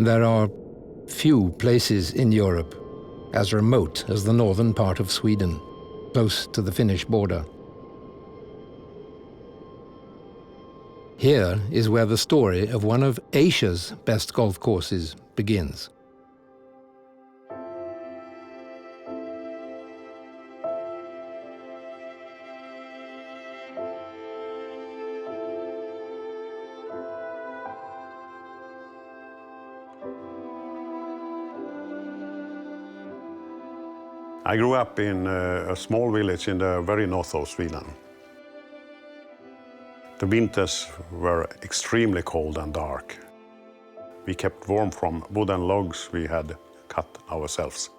There are few places in Europe as remote as the northern part of Sweden, close to the Finnish border. Here is where the story of one of Asia's best golf courses begins. I grew up in a small village in the very north of Sweden. The winters were extremely cold and dark. We kept warm from wooden logs we had cut ourselves.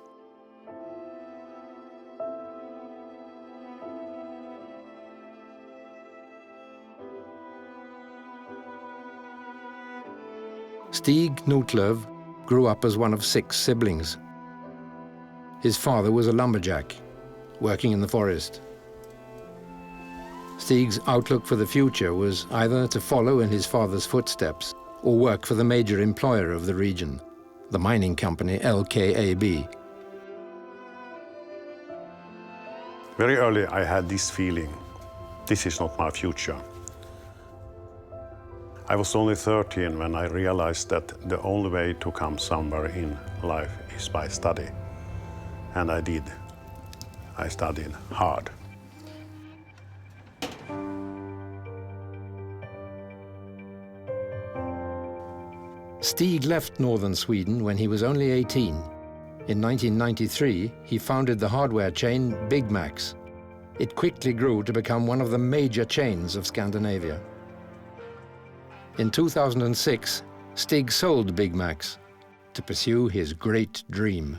Stig Notlöv grew up as one of 6 siblings. His father was a lumberjack, working in the forest. Stig's outlook for the future was either to follow in his father's footsteps or work for the major employer of the region, the mining company LKAB. Very early I had this feeling, this is not my future. I was only 13 when I realized that the only way to come somewhere in life is by study. And I did. I studied hard. Stig left northern Sweden when he was only 18. In 1993, he founded the hardware chain Big Macs. It quickly grew to become one of the major chains of Scandinavia. In 2006, Stig sold Big Macs to pursue his great dream.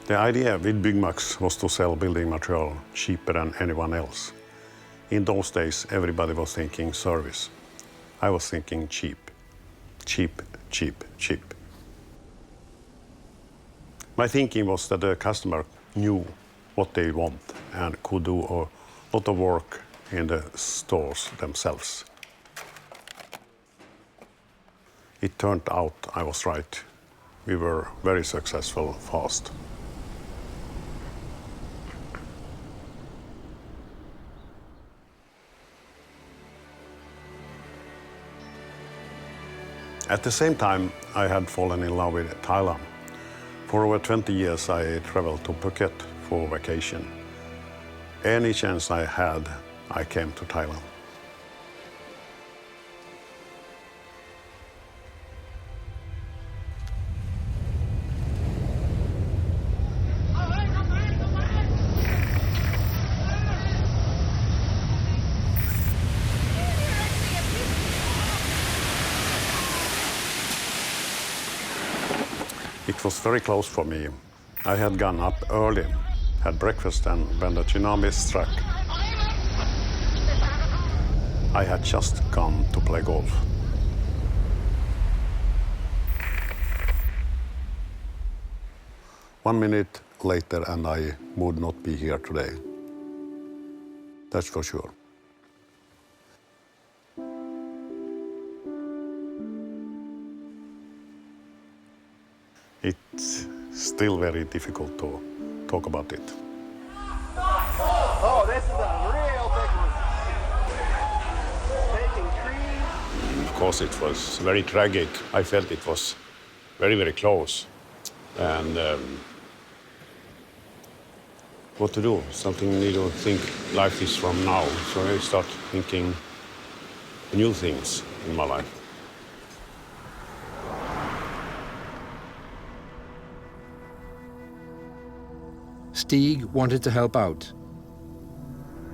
The idea with Big Macs was to sell building material cheaper than anyone else. In those days, everybody was thinking service. I was thinking cheap. Cheap, cheap, cheap. My thinking was that the customer knew what they want and could do a lot of work in the stores themselves. It turned out I was right. We were very successful fast. At the same time, I had fallen in love with Thailand. For over 20 years, I traveled to Phuket for vacation. Any chance I had, I came to Thailand. It was very close for me. I had gone up early, had breakfast, and when the tsunami struck, I had just gone to play golf. One minute later and I would not be here today. That's for sure. It's still very difficult to talk about it. Oh, this is a real big one. course, it was very tragic. I felt it was very, very close. And what to do? Something you need to think life is from now. So I start thinking new things in my life. Stig wanted to help out,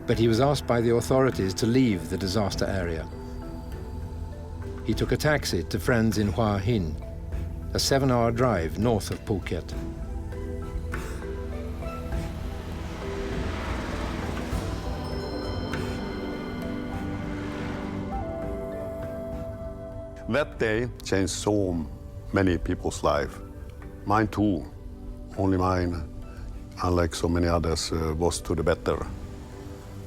but he was asked by the authorities to leave the disaster area. He took a taxi to friends in Hua Hin, a 7-hour drive north of Phuket. That day changed so many people's life. Mine too. Only mine, unlike so many others, was to the better.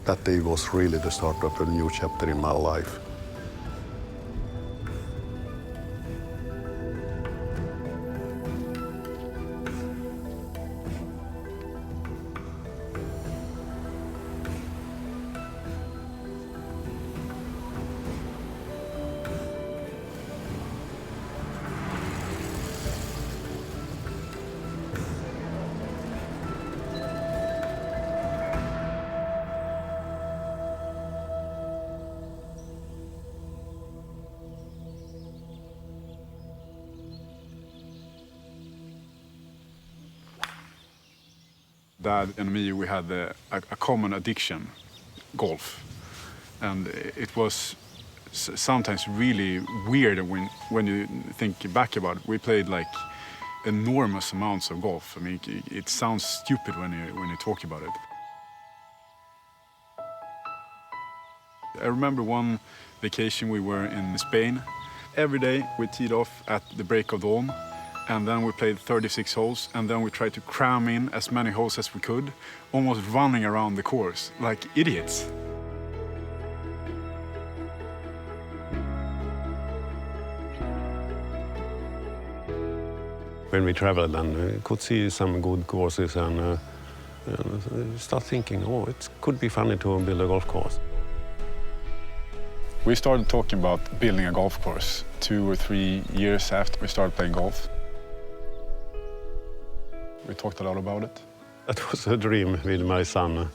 That day was really the start of a new chapter in my life. Dad and me, we had a common addiction, golf. And it was sometimes really weird when you think back about it. We played like enormous amounts of golf. I mean, it sounds stupid when you talk about it. I remember one vacation we were in Spain. Every day we teed off at the break of dawn. And then we played 36 holes, and then we tried to cram in as many holes as we could, almost running around the course like idiots. When we traveled and could see some good courses and start thinking, oh, it could be funny to build a golf course. We started talking about building a golf course 2 or 3 years after we started playing golf. We talked a lot about it. That was a dream with my son.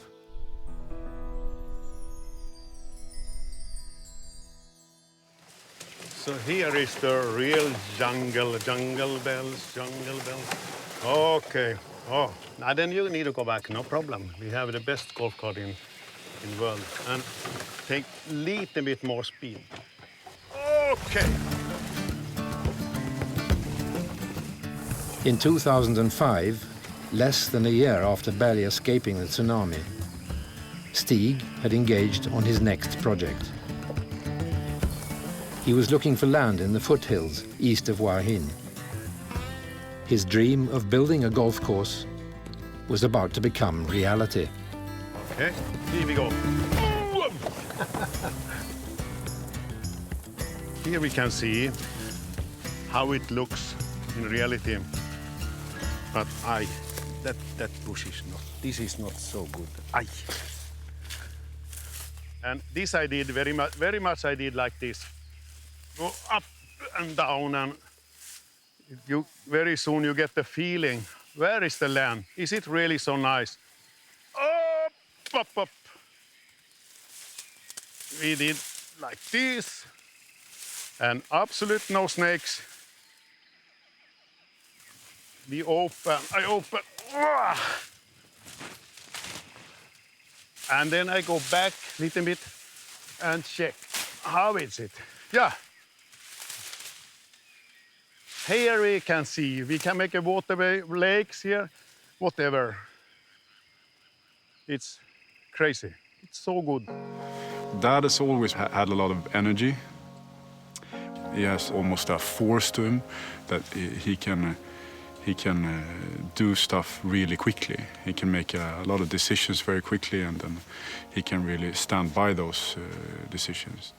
So here is the real jungle bells. Okay. Oh, now then you need to go back, no problem. We have the best golf cart in the world. And take a little bit more speed. Okay. In 2005, less than a year after barely escaping the tsunami, Stig had engaged on his next project. He was looking for land in the foothills east of Hua Hin. His dream of building a golf course was about to become reality. Okay, here we go. Here we can see how it looks in reality. But that bush is not, this is not so good. And this I did very much I did like this. Go up and down, and you very soon you get the feeling, where is the land? Is it really so nice? Up. We did like this, and absolute no snakes. I open, and then I go back a little bit and check, how is it? Yeah. Here we can see, we can make a waterway, lakes here, whatever. It's crazy, it's so good. Dad has always had a lot of energy. He has almost a force to him that he can do stuff really quickly. He can make a lot of decisions very quickly, and then he can really stand by those decisions.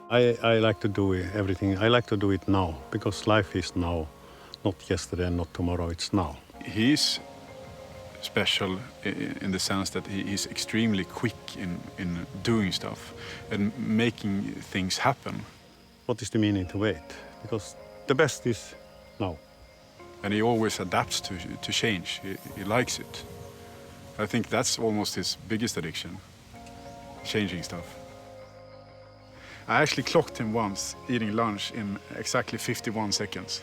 I like to do everything. I like to do it now, because life is now, not yesterday and not tomorrow, it's now. He's special in the sense that he's extremely quick in doing stuff and making things happen. what is the meaning to wait? Because the best is now. And he always adapts to change. He likes it. I think that's almost his biggest addiction, changing stuff. I actually clocked him once eating lunch in exactly 51 seconds.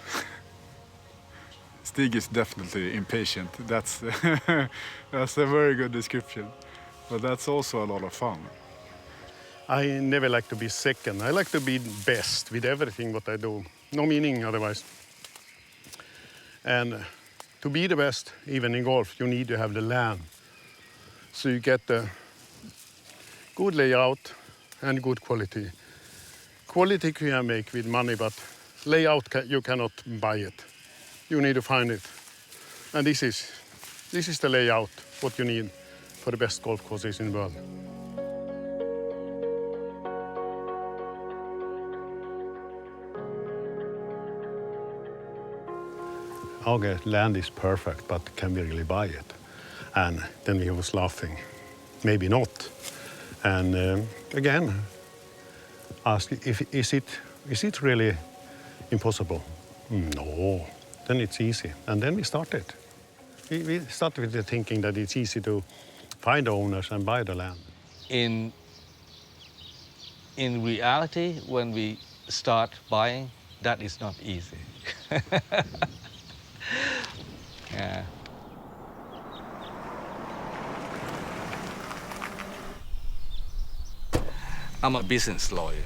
Stig is definitely impatient. That's a very good description. But that's also a lot of fun. I never like to be second. I like to be best with everything what I do. No meaning otherwise. And to be the best, even in golf, you need to have the land. So you get the good layout and good quality. Quality you can make with money, but layout you cannot buy it. You need to find it. And this is the layout, what you need for the best golf courses in the world. Okay, land is perfect, but can we really buy it? And then he was laughing. Maybe not. And again, ask is it really impossible? No. Then it's easy. And then we started. We started with the thinking that it's easy to find the owners and buy the land. In reality, when we start buying, that is not easy. Yeah. I'm a business lawyer.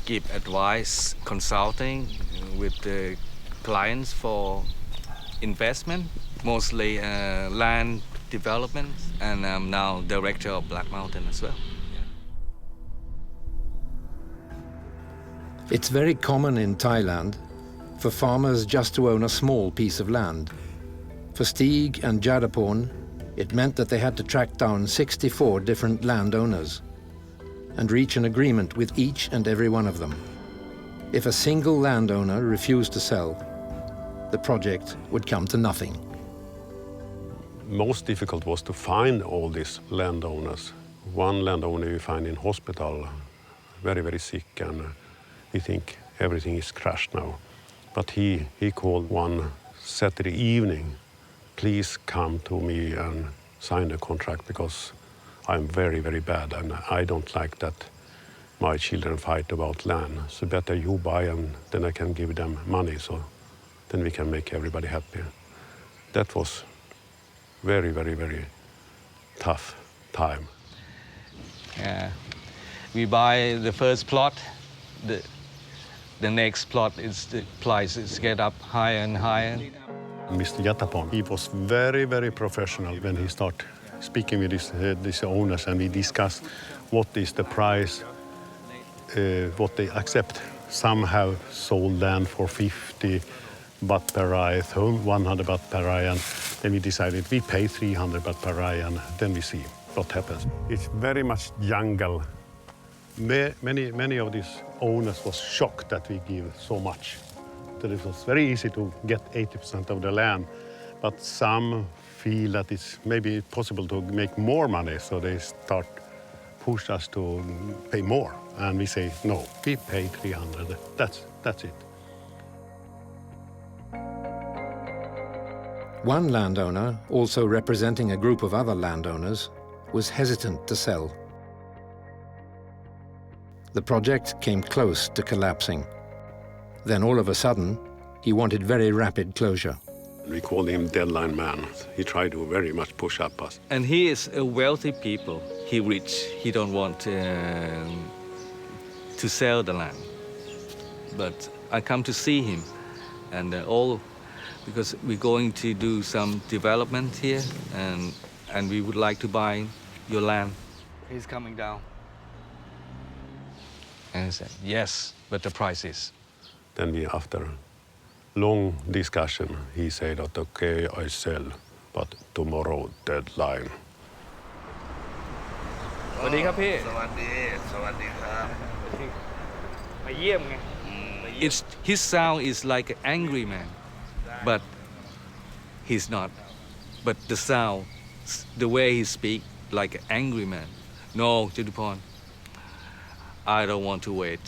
Give advice, consulting with the clients for investment, mostly land development, and I'm now director of Black Mountain as well. It's very common in Thailand for farmers just to own a small piece of land. For Stig and Jadaporn, it meant that they had to track down 64 different landowners and reach an agreement with each and every one of them. If a single landowner refused to sell, the project would come to nothing. Most difficult was to find all these landowners. One landowner we find in hospital, very, very sick, and we think everything is crashed now. But he called one Saturday evening, please come to me and sign the contract because I'm very, very bad and I don't like that my children fight about land. So better you buy and then I can give them money so then we can make everybody happy. That was very, very, very tough time. Yeah. We buy the first plot, the next plot is the prices get up higher and higher. Mr. Jadaporn, he was very, very professional when he started speaking with these owners, and we discussed what is the price, what they accept. Some have sold land for 50 baht per rai, 100 baht per rai, and then we decided we pay 300 baht per rai, and then we see what happens. It's very much jungle. Many of these owners was shocked that we give so much. That it was very easy to get 80% of the land, but some feel that it's maybe possible to make more money, so they start push us to pay more, and we say no, we pay 300. That's it. One landowner, also representing a group of other landowners, was hesitant to sell. The project came close to collapsing. Then all of a sudden, he wanted very rapid closure. We called him deadline man. He tried to very much push up us. And he is a wealthy people. He rich. He don't want to sell the land. But I come to see him, and because we're going to do some development here, and we would like to buy your land. He's coming down. And I said, yes, but the price is. Then we, after long discussion, he said that, okay, I sell, but tomorrow deadline. สวัสดีครับพี่ สวัสดีครับ มาเยี่ยมไง His sound is like an angry man, but he's not. But the sound, the way he speak, like an angry man. No, Jadaporn, I don't want to wait.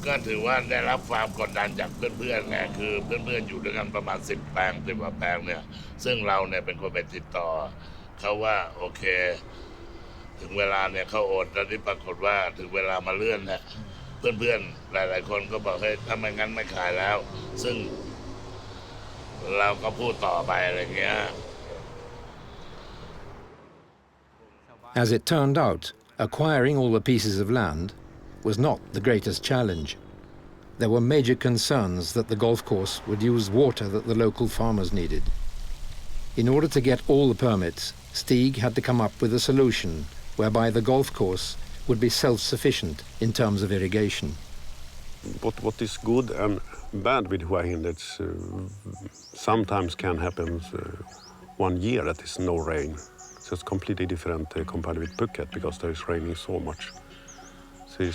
ก็ถือว่าได้รับความกดดันจากเพื่อนๆไงคือเพื่อนๆอยู่ด้วยกันประมาณ10 แปลง10 กว่าแปลงเนี่ยซึ่งเราเนี่ยเป็นคนไปติดต่อเขาว่าโอเคถึงเวลาเนี่ยเขาโอนตอนนี้ปรากฏว่าถึงเวลามาเลื่อนเนี่ยเพื่อนๆหลายๆคนก็บอกเฮ้ยถ้าไม่งั้นไม่ขายแล้วซึ่งเราก็พูดต่อไปอะไรเงี้ย As it turned out, acquiring all the pieces of land was not the greatest challenge. There were major concerns that the golf course would use water that the local farmers needed. In order to get all the permits, Stig had to come up with a solution whereby the golf course would be self-sufficient in terms of irrigation. What is good and bad with Hua Hin, it's sometimes can happen 1 year that is no rain. So it's completely different compared with Phuket because there is raining so much. So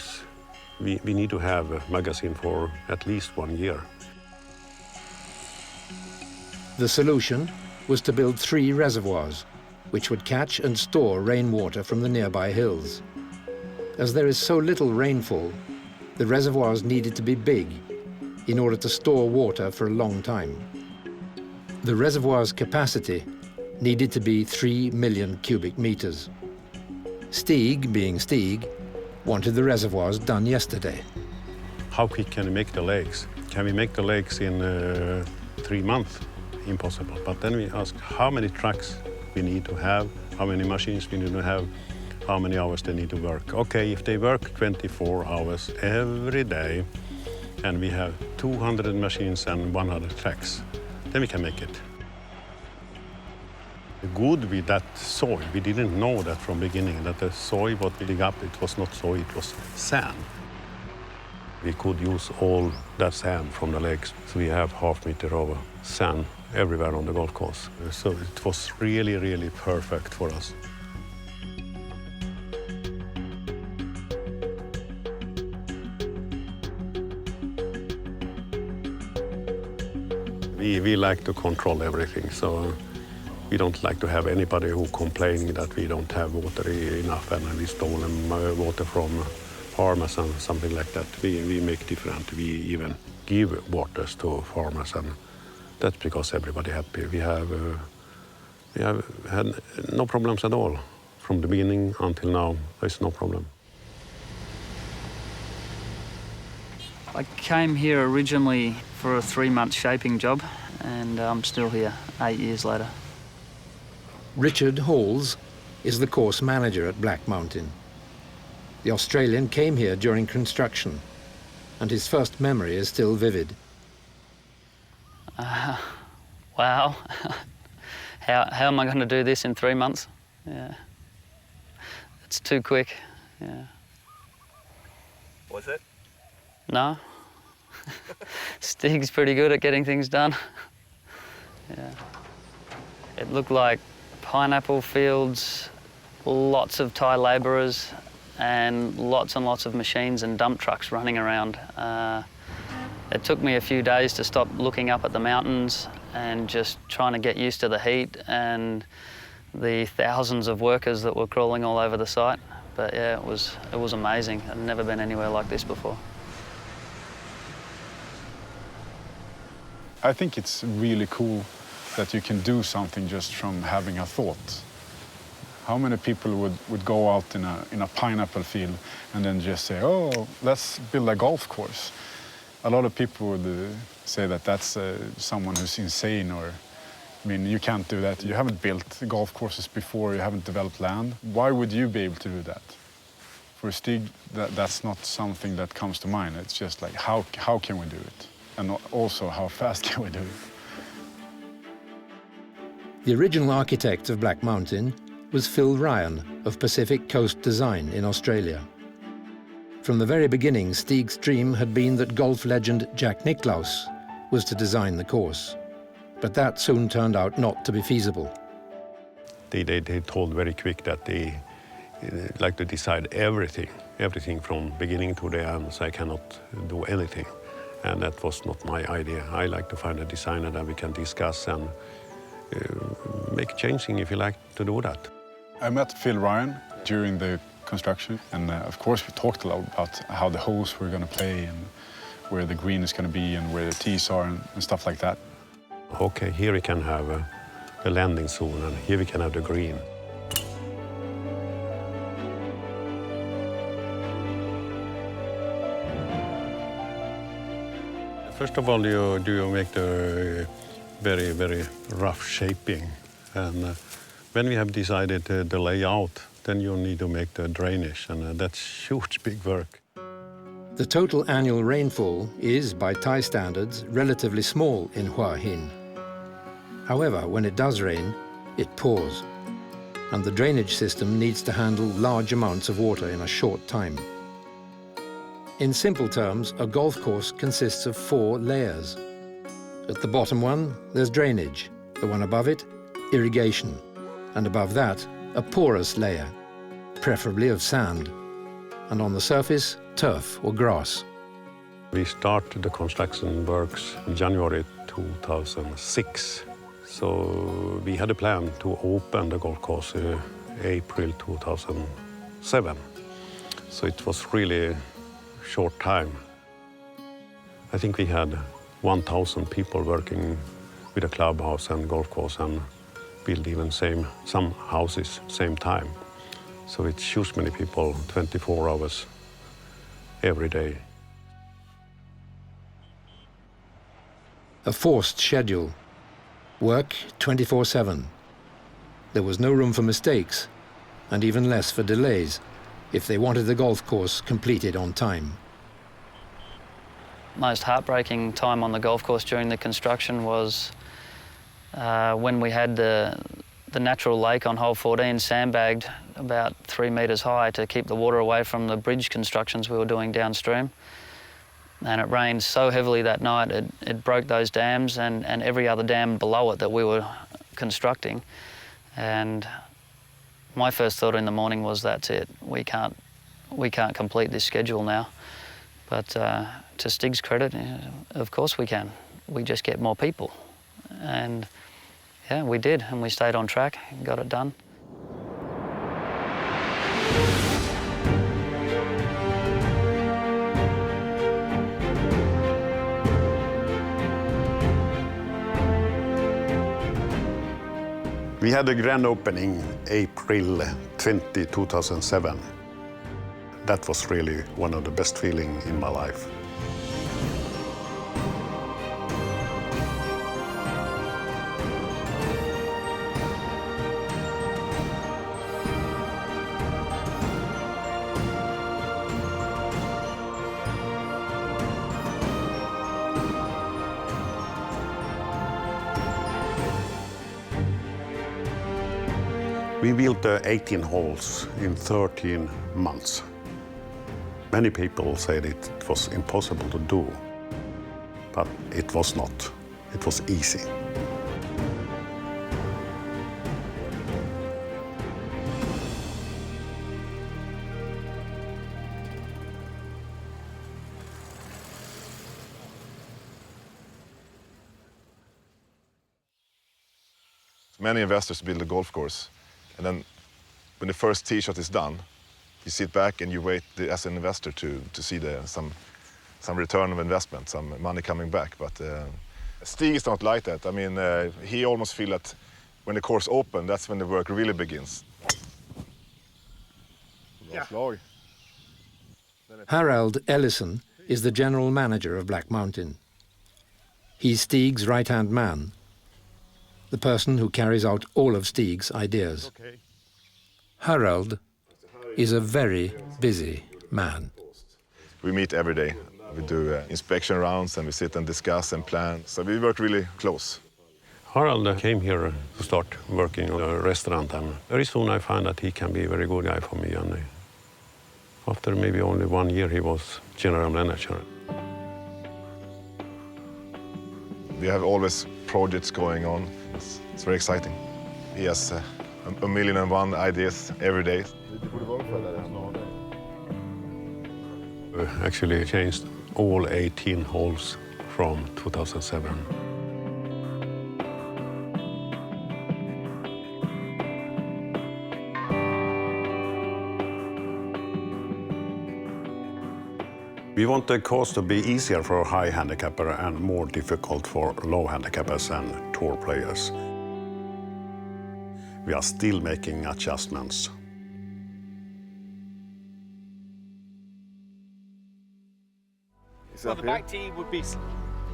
we need to have a magazine for at least 1 year. The solution was to build 3 reservoirs, which would catch and store rainwater from the nearby hills. As there is so little rainfall, the reservoirs needed to be big in order to store water for a long time. The reservoir's capacity needed to be 3 million cubic meters. Stig, being Stig, wanted the reservoirs done yesterday. How quick can we make the lakes? Can we make the lakes in 3 months? Impossible. But then we ask how many trucks we need to have, how many machines we need to have, how many hours they need to work. Okay, if they work 24 hours every day and we have 200 machines and 100 trucks, then we can make it. Good with that soil, we didn't know that from the beginning, that the soil what we dig up, it was not soil, it was sand. We could use all that sand from the lakes, so we have half meter of sand everywhere on the golf course. So it was really, really perfect for us. We like to control everything, so we don't like to have anybody who complaining that we don't have water enough and we stolen water from farmers and something like that. We make different. We even give waters to farmers, and that's because everybody happy. We have had no problems at all. From the beginning until now, there's no problem. I came here originally for a 3-month shaping job, and I'm still here 8 years later. Richard Halls is the course manager at Black Mountain. The Australian came here during construction, and his first memory is still vivid. Wow. How am I going to do this in 3 months? Yeah. It's too quick. Yeah. Was it? No. Stig's pretty good at getting things done. Yeah. It looked like pineapple fields, lots of Thai labourers, and lots of machines and dump trucks running around. It took me a few days to stop looking up at the mountains and just trying to get used to the heat and the thousands of workers that were crawling all over the site. But yeah, it was amazing. I'd never been anywhere like this before. I think it's really cool that you can do something just from having a thought. How many people would go out in a pineapple field and then just say, oh, let's build a golf course? A lot of people would say that that's someone who's insane, or, I mean, you can't do that. You haven't built golf courses before, you haven't developed land. Why would you be able to do that? For Stig, that's not something that comes to mind. It's just like, how can we do it? And also, how fast can we do it? The original architect of Black Mountain was Phil Ryan of Pacific Coast Design in Australia. From the very beginning, Stig's dream had been that golf legend Jack Nicklaus was to design the course. But that soon turned out not to be feasible. They told very quick that they like to decide everything from beginning to the end, so I cannot do anything. And that was not my idea. I like to find a designer that we can discuss and make changing if you like to do that. I met Phil Ryan during the construction. And of course, we talked a lot about how the holes were going to play and where the green is going to be and where the tees are and stuff like that. Okay, here we can have the landing zone, and here we can have the green. First of all, you make the very, very rough shaping. And when we have decided the layout, then you need to make the drainage, and that's huge, big work. The total annual rainfall is, by Thai standards, relatively small in Hua Hin. However, when it does rain, it pours, and the drainage system needs to handle large amounts of water in a short time. In simple terms, a golf course consists of 4 layers. At the bottom one, there's drainage, the one above it, irrigation, and above that, a porous layer, preferably of sand, and on the surface, turf or grass. We started the construction works in January 2006. So we had a plan to open the golf course April 2007. So it was really short time. I think we had 1,000 people working with a clubhouse and golf course and build even some houses same time. So it's huge many people, 24 hours every day. A forced schedule. Work 24/7. There was no room for mistakes, and even less for delays, if they wanted the golf course completed on time. Most heartbreaking time on the golf course during the construction was when we had the natural lake on hole 14 sandbagged about 3 metres high to keep the water away from the bridge constructions we were doing downstream. And it rained so heavily that night, it broke those dams and every other dam below it that we were constructing. And my first thought in the morning was, that's it, we can't complete this schedule now. But to Stig's credit, of course we can. We just get more people. And yeah, we did, and we stayed on track and got it done. We had a grand opening April 20, 2007. That was really one of the best feelings in my life. We built 18 holes in 13 months. Many people said it was impossible to do, but it was not. It was easy. Many investors build a golf course, and then when the first tee shot is done, you sit back and you wait as an investor to see some return of investment, some money coming back. But Stig is not like that. I mean, he almost feels that when the course opens, that's when the work really begins. Yeah. Harald Ellison is the general manager of Black Mountain. He's Stig's right-hand man, the person who carries out all of Stig's ideas. Okay. Harald is a very busy man. We meet every day. We do inspection rounds and we sit and discuss and plan. So we work really close. Harald came here to start working in a restaurant, and very soon I found that he can be a very good guy for me. And after maybe only 1 year, he was general manager. We have always projects going on. It's very exciting. He has 1,000,001 ideas every day. We actually changed all 18 holes from 2007. We want the course to be easier for high handicapper and more difficult for low handicappers and tour players. We are still making adjustments. Well, the back tee would be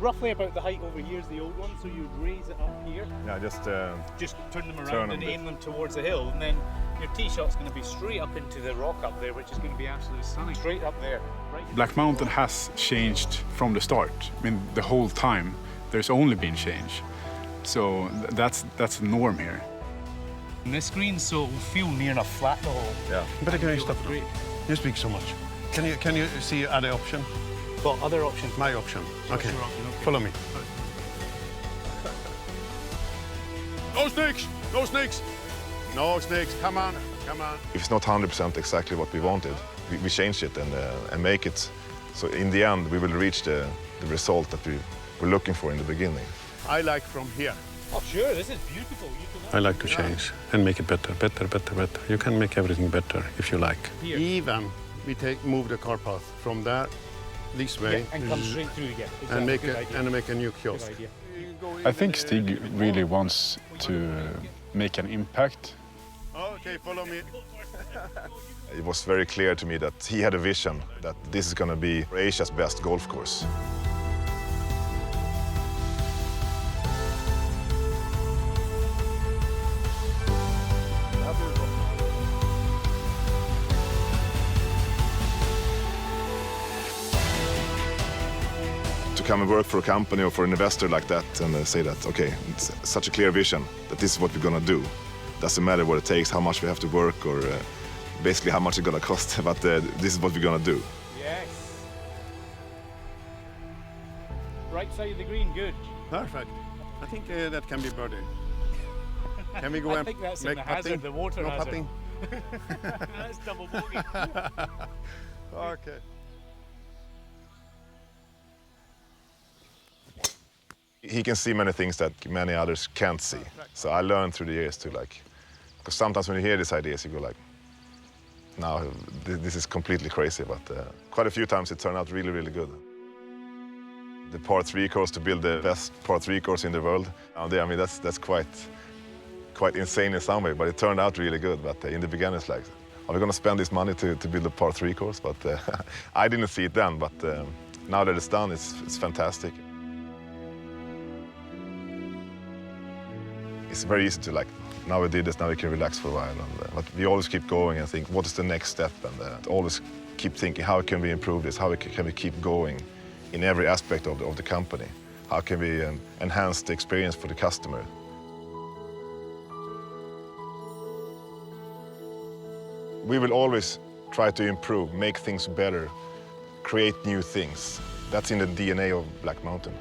roughly about the height over here is the old one, so you'd raise it up here. Yeah, just Turn them around and aim them towards the hill, and then your tee shot's going to be straight up into the rock up there, which is going to be absolutely stunning. Straight up there. Right. Black Mountain has changed from the start. I mean, the whole time there's only been change. So that's the norm here. And this green, so it will feel near enough flat the hole. yeah. But can you stop? You speak so much. Can you see other option? But other option. My option. Okay. Your option, okay. Follow me. No snakes! No snakes! No snakes! Come on! Come on! If it's not 100% exactly what we wanted, we change it and make it. So in the end, we will reach the result that we were looking for in the beginning. I like from here. Oh, sure, this is beautiful. I like to change and make it better, better, better, better. You can make everything better if you like. Here. Even we move the car path from there this way and come straight through again. Exactly. and make a new kiosk. I think Stig really wants to make an impact. Okay, follow me. It was very clear to me that he had a vision that this is going to be Asia's best golf course. To come and work for a company or for an investor like that and say that, okay, it's such a clear vision that this is what we're going to do. Doesn't matter what it takes, how much we have to work, or basically how much it's going to cost, but this is what we're going to do. Yes. Right side of the green, good. Perfect. I think that can be birdie. Can we go I and think that's in make the hazard, putting? the water no hazard. putting? That's double bogey. Okay. He can see many things that many others can't see. So I learned through the years to because sometimes when you hear these ideas, you go like, no, this is completely crazy, but quite a few times it turned out really, really good. The par 3 course, to build the best par 3 course in the world, I mean, that's quite insane in some way, but it turned out really good. But in the beginning, it's like, are we going to spend this money to build a par 3 course? But I didn't see it then, but now that it's done, it's fantastic. It's very easy to now we did this, now we can relax for a while. But we always keep going and think, what is the next step? And always keep thinking, how can we improve this? How can we keep going in every aspect of the company? How can we enhance the experience for the customer? We will always try to improve, make things better, create new things. That's in the DNA of Black Mountain.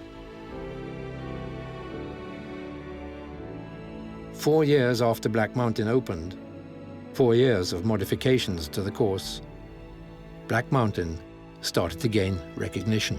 4 years after Black Mountain opened, 4 years of modifications to the course, Black Mountain started to gain recognition.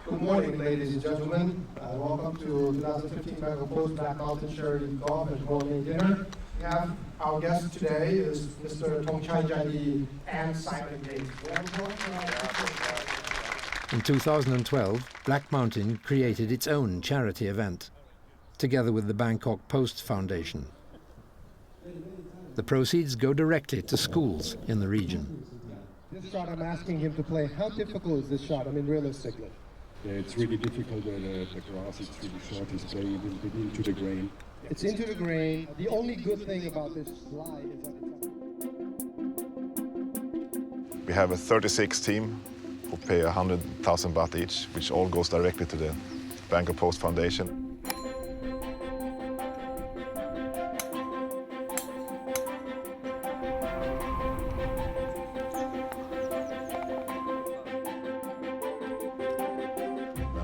Good morning, ladies and gentlemen. Welcome to 2015 Bangkok Post Black Mountain Charity Golf and Gourmet Dinner. We have our guest today is Mr. Thongchai Jadi and Simon Gates. In 2012, Black Mountain created its own charity event, together with the Bangkok Post Foundation. The proceeds go directly to schools in the region. This shot I'm asking him to play, how difficult is this shot? I mean, realistically. Yeah, it's really difficult. The grass is really short. It's playing a little bit into the grain. It's into the grain. The only good thing about this lie is that We have a 36 team who pay 100,000 baht each, which all goes directly to the Bangkok Post Foundation.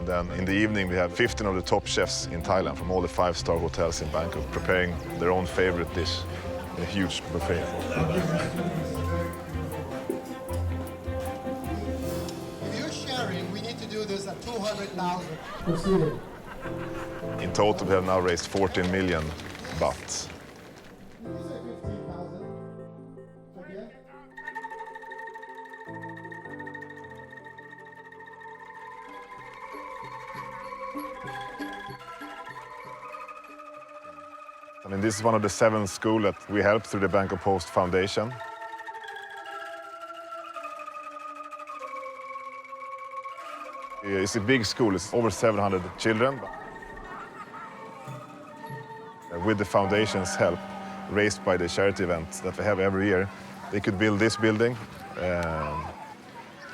And then in the evening we have 15 of the top chefs in Thailand from all the 5-star hotels in Bangkok preparing their own favorite dish in a huge buffet. If you're sharing, we need to do this at 200,000. In total we have now raised 14 million baht. I mean, this is one of the 7 schools that we helped through the Bangkok Post Foundation. It's a big school, it's over 700 children. With the foundation's help, raised by the charity events that we have every year, they could build this building.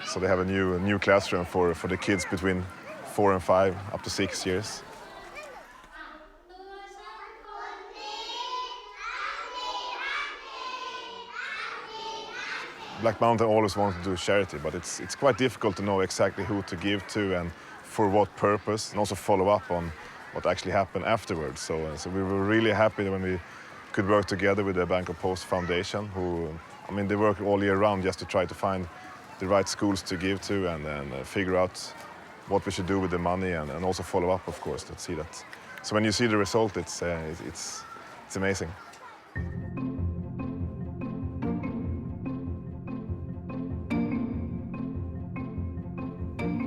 So they have a new classroom for the kids between 4 and 5, up to 6 years. Black Mountain always wanted to do charity, but it's quite difficult to know exactly who to give to and for what purpose, and also follow up on what actually happened afterwards. So we were really happy when we could work together with the Bangkok Post Foundation, who, I mean, they work all year round just to try to find the right schools to give to and figure out what we should do with the money and also follow up, of course, to see that. So when you see the result, it's amazing.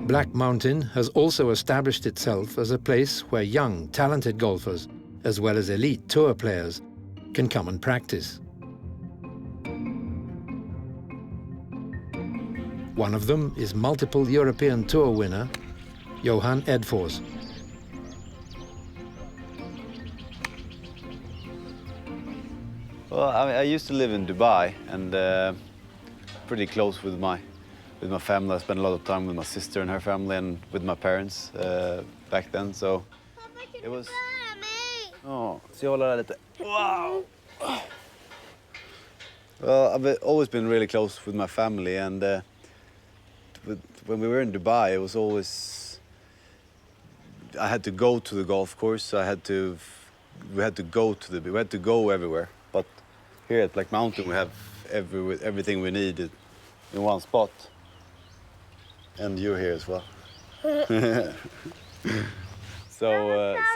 Black Mountain has also established itself as a place where young, talented golfers, as well as elite tour players, can come and practice. One of them is multiple European Tour winner, Johan Edfors. Well, I used to live in Dubai and pretty close with my family. I spent a lot of time with my sister and her family and with my parents back then, so it was... Oh, så jag håller där lite. Wow! Well, I've always been really close with my family, and when we were in Dubai, it was always... I had to go to the golf course, so we had to go everywhere. But here at Black Mountain, we have everything we need in one spot. And you're here as well. So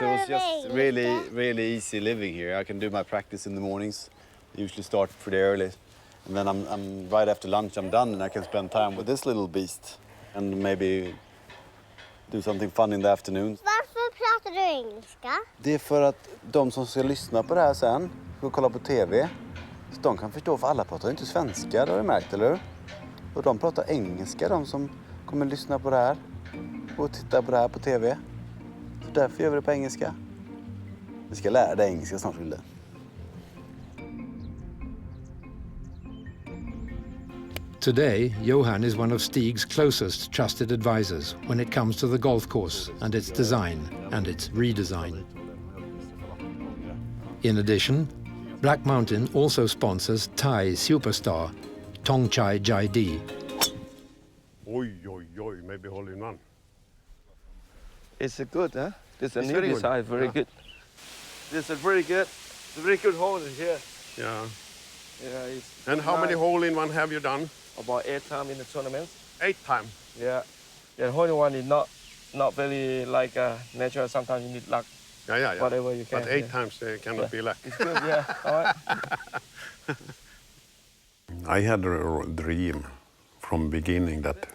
it was just really easy living here. I can do my practice in the mornings. I usually start pretty early. And then I'm right after lunch, I'm done, and I can spend time with this little beast. And maybe do something fun in the afternoon. Varför pratar du engelska? Det är för att de som ska lyssna på det här sen, och kolla på TV, så de kan förstå, för alla pratar inte svenska, det har du märkt, eller hur? Och de pratar engelska, de som kommer lyssna på det här och titta på det här på TV. Så därför gör vi det på engelska. Vi ska lära dig engelska snart, Ville. Today, Johan is one of Stig's closest trusted advisors when it comes to the golf course and its design and its redesign. In addition, Black Mountain also sponsors Thai superstar Thongchai Jaidi. Oi, maybe hole in one. It's a good, huh? It's a It's new very good. design, very good. It's a very good hole in here. Yeah. Yeah, it's And how many hole in one have you done? About 8 times in the tournament. 8 times. Yeah. The hole in one is not very like natural. Sometimes you need luck. Yeah. Whatever you can. But 8 times cannot be luck. It's good, yeah. All right. I had a dream from beginning that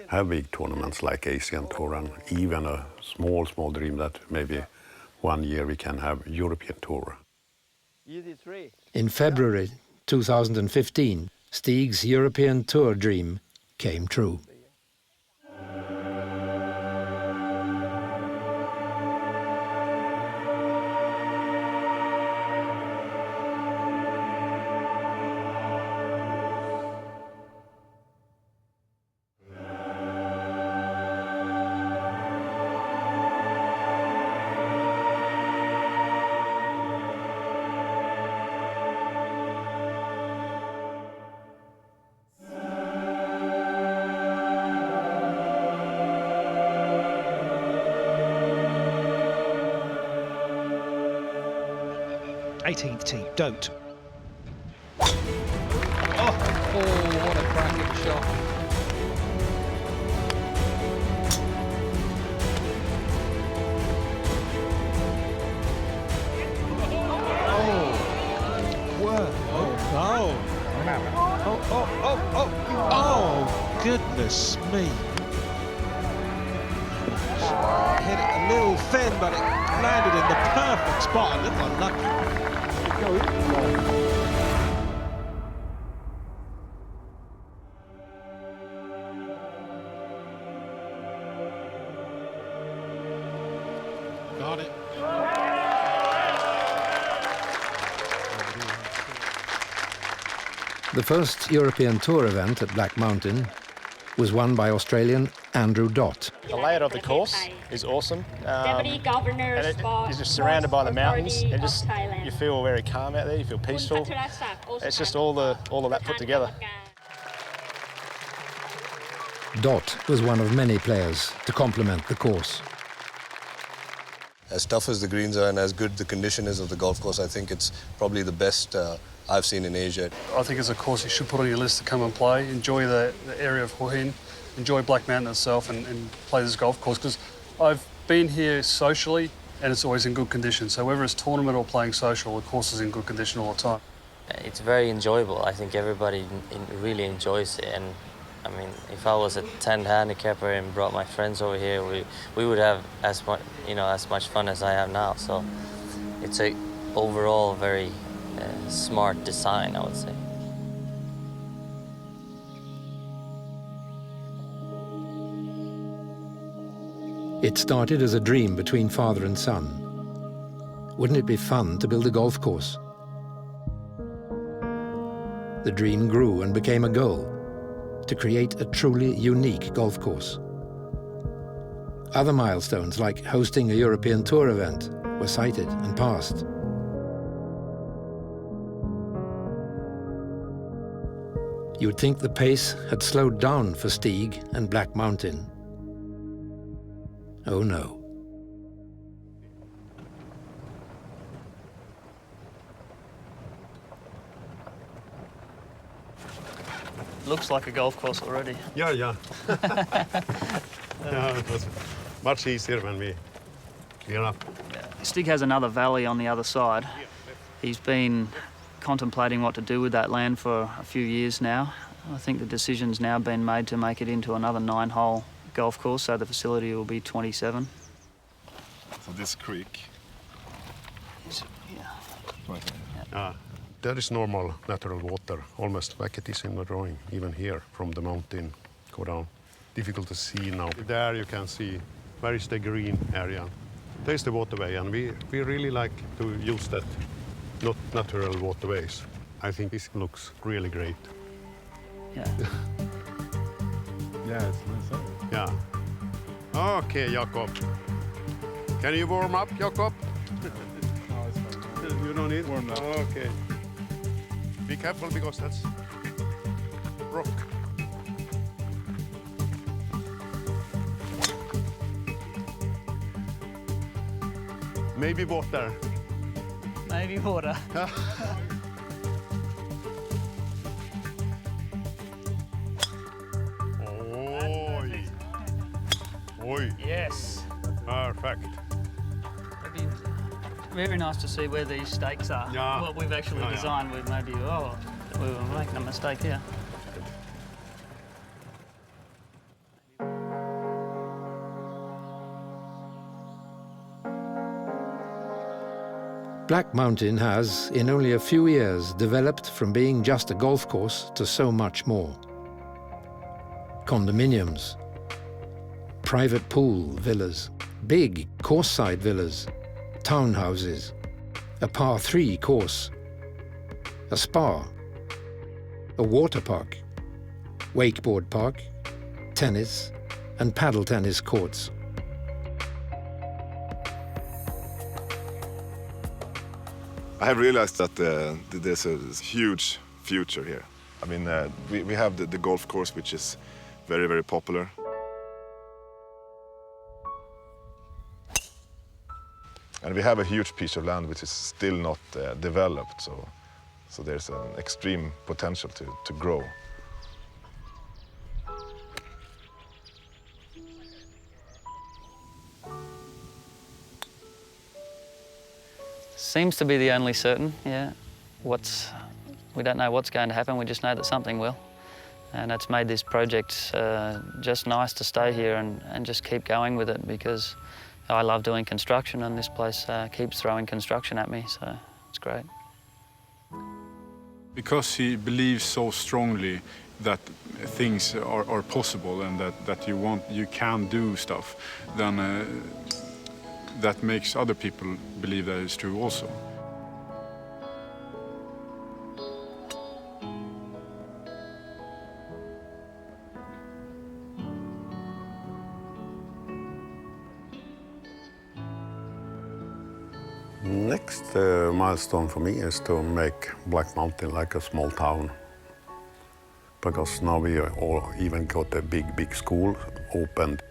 have big tournaments like Asian Tour, and even a small dream that maybe one year we can have European Tour. In February 2015, Stig's European Tour dream came true. 18th tee, don't. Oh, what a cracking shot. Oh, goodness me. Hit it a little thin, but it landed in the perfect spot. A little unlucky. Got it. The first European Tour event at Black Mountain was won by Australian Andrew Dott. The layout of the course is awesome. Deputy Governor and you're just surrounded by the mountains. And just you feel very calm out there. You feel peaceful. It's just all of that put together. Dott was one of many players to complement the course. As tough as the greens are and as good the condition is of the golf course, I think it's probably the best I've seen in Asia. I think it's a course you should put on your list to come and play. Enjoy the area of Hua Hin, enjoy Black Mountain itself and play this golf course, because I've been here socially and it's always in good condition. So whether it's tournament or playing social, the course is in good condition all the time. It's very enjoyable. I think everybody really enjoys it. And I mean, if I was a 10th handicapper and brought my friends over here, we would have as much fun as I have now. So it's a overall very smart design, I would say. It started as a dream between father and son. Wouldn't it be fun to build a golf course? The dream grew and became a goal, to create a truly unique golf course. Other milestones, like hosting a European Tour event, were cited and passed. You'd think the pace had slowed down for Stig and Black Mountain. Oh no. Looks like a golf course already. Yeah. Yeah, it was much easier when we clear up. Stig has another valley on the other side. He's been contemplating what to do with that land for a few years now. I think the decision's now been made to make it into another 9-hole golf course, so the facility will be 27. So this creek. Yeah. Right there. There is normal natural water, almost like it is in the drawing, even here from the mountain, go down. Difficult to see now. There you can see where is the green area. There's the waterway, and we really like to use that, not natural waterways. I think this looks really great. Yeah. Yeah, it's nice. Yeah. Okay, Jakob. Can you warm up, Jakob? No, it's fine. You don't need warm up. Okay. Be careful because that's rock. Maybe water. Maybe water. Oi. Yes. Perfect. It'd be very nice to see where these stakes are. Yeah. What we've actually designed, we maybe, we were making a mistake here. Black Mountain has, in only a few years, developed from being just a golf course to so much more. Condominiums, private pool villas, big course-side villas, townhouses, a par 3 course, a spa, a water park, wakeboard park, tennis and paddle tennis courts. I have realized that there's a huge future here. I mean, we have the golf course, which is very, very popular. And we have a huge piece of land which is still not developed, so there's an extreme potential to grow. Seems to be the only certain, yeah. We don't know what's going to happen, we just know that something will. And it's made this project just nice to stay here and just keep going with it, because I love doing construction and this place keeps throwing construction at me, so it's great. Because he believes so strongly that things are possible and that you can do stuff, then that makes other people believe that it's true also. Next milestone for me is to make Black Mountain like a small town. Because now we all even got a big school opened.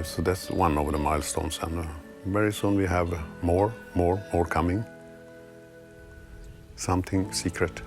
So that's one of the milestones, and very soon we have more coming. Something secret.